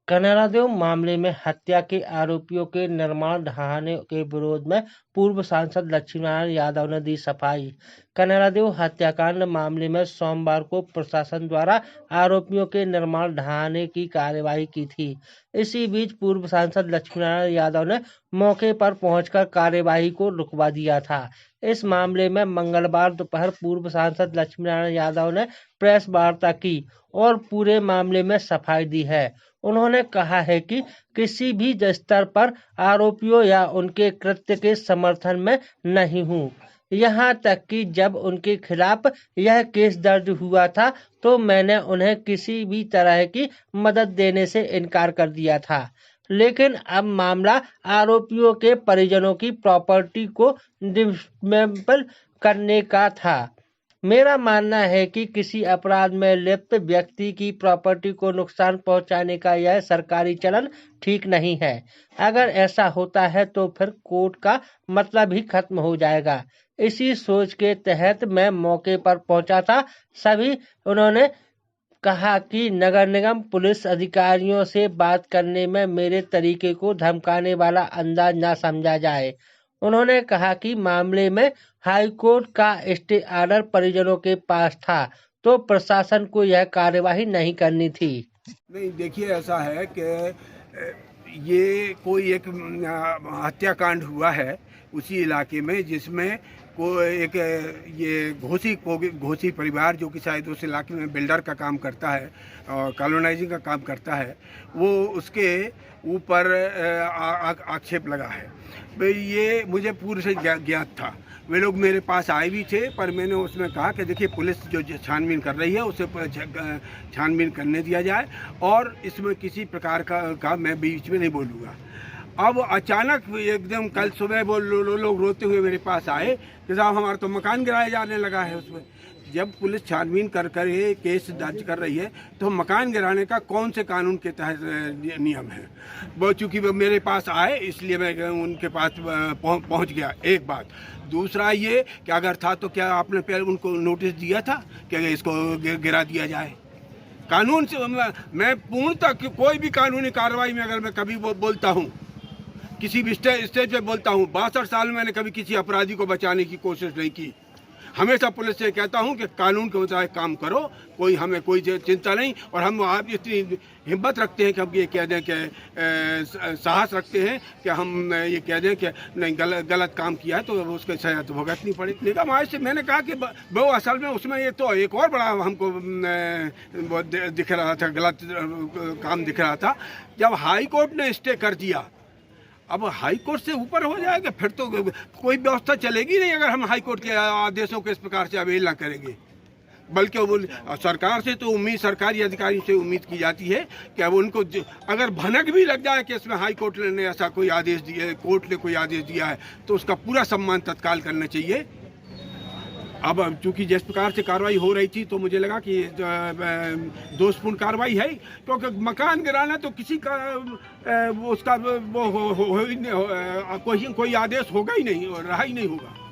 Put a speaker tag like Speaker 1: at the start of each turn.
Speaker 1: Canada देव मामले में हत्या के आरोपियों के निर्माण ढहाने के विरोध में पूर्व सांसद लक्ष्मीनारायण यादव ने दी सफाई। कनाडा देव हत्याकांड मामले में सोमवार को प्रशासन द्वारा आरोपियों के निर्माण ढहाने की कार्यवाही की थी। इसी बीच पूर्व सांसद लक्ष्मीनारायण यादव ने मौके पर पहुंचकर कार्यवाही को रुकवा दिया था। इस मामले में मंगलवार दोपहर पूर्व सांसद लक्ष्मीनारायण यादव ने प्रेस वार्ता की और पूरे मामले में सफाई दी है। उन्होंने कहा है कि किसी भी स्तर पर आरोपियों या उनके कृत्य के समर्थन में नहीं हूं। यहाँ तक कि जब उनके खिलाफ यह केस दर्ज हुआ था तो मैंने उन्हें किसी भी तरह की मदद देने से इनकार कर दिया था। लेकिन अब मामला आरोपियों के परिजनों की प्रॉपर्टी को डिसमेंबल करने का था। मेरा मानना है कि किसी अपराध में लिप्त व्यक्ति की प्रॉपर्टी को नुकसान पहुंचाने का यह सरकारी चलन ठीक नहीं है। अगर ऐसा होता है तो फिर कोर्ट का मतलब ही खत्म हो जाएगा। इसी सोच के तहत मैं मौके पर पहुंचा था। उन्होंने कहा कि नगर निगम पुलिस अधिकारियों से बात करने में मेरे तरीके को धमकाने वाला अंदाज न समझा जाए। उन्होंने कहा कि मामले में हाईकोर्ट का स्टे ऑर्डर परिजनों के पास था तो प्रशासन को यह कार्यवाही नहीं करनी थी।
Speaker 2: नहीं, देखिए, ऐसा है कि ये कोई एक हत्याकांड हुआ है उसी इलाके में जिसमें कोई एक ये घोसी परिवार जो कि शायद उस इलाके में बिल्डर का काम करता है और कॉलोनाइजिंग का काम करता है, वो उसके ऊपर आक्षेप लगा है। भाई ये मुझे पूर्व से ज्ञात था। वे लोग मेरे पास आए भी थे, पर मैंने उसमें कहा कि देखिए, पुलिस जो छानबीन कर रही है उसे छानबीन करने दिया जाए और इसमें किसी प्रकार का मैं बीच में नहीं बोलूँगा। अब अचानक एकदम कल सुबह वो लोग रोते हुए मेरे पास आए कि साहब हमारा तो मकान गिराया जाने लगा है। उसमें जब पुलिस छानबीन कर ये केस दर्ज कर रही है तो मकान गिराने का कौन से कानून के तहत नियम है? वो चूँकि वो मेरे पास आए इसलिए मैं उनके पास पहुंच गया। एक बात। दूसरा ये कि अगर था तो क्या आपने पहले उनको नोटिस दिया था कि इसको गिरा दिया जाए? कानून से मैं पूर्णतः कोई भी कानूनी कार्रवाई में अगर मैं कभी बोलता हूँ, किसी भी स्टेज पे बोलता हूँ, 62 साल में मैंने कभी किसी अपराधी को बचाने की कोशिश नहीं की। हमेशा पुलिस से कहता हूं कि कानून के मुताबिक काम करो, हमें कोई चिंता नहीं। और हम आप इतनी हिम्मत रखते हैं कि हम ये कह दें कि साहस रखते हैं कि हम ये कह दें कि नहीं, गलत काम किया है तो उसकी सजा तो भुगतनी पड़े। लेकिन आज से मैंने कहा कि वो असल में उसमें ये तो एक और बड़ा हमको दिख रहा था, गलत काम दिख रहा था। जब हाई कोर्ट ने स्टे कर दिया, अब हाई कोर्ट से ऊपर हो जाएगा फिर तो कोई व्यवस्था चलेगी नहीं अगर हम हाई कोर्ट के आदेशों को इस प्रकार से अवहेलना करेंगे। बल्कि वो सरकार से तो सरकारी अधिकारियों से उम्मीद की जाती है कि अब उनको अगर भनक भी लग जाए कि इसमें हाई कोर्ट ने ऐसा कोई आदेश दिया है, कोर्ट ने कोई आदेश दिया है, तो उसका पूरा सम्मान तत्काल करना चाहिए। अब चूँकि जिस प्रकार से कार्रवाई हो रही थी तो मुझे लगा कि दोषपूर्ण कार्रवाई है, क्योंकि मकान गिराना तो किसी का उसका वो कोई आदेश होगा ही नहीं और रहा ही नहीं होगा।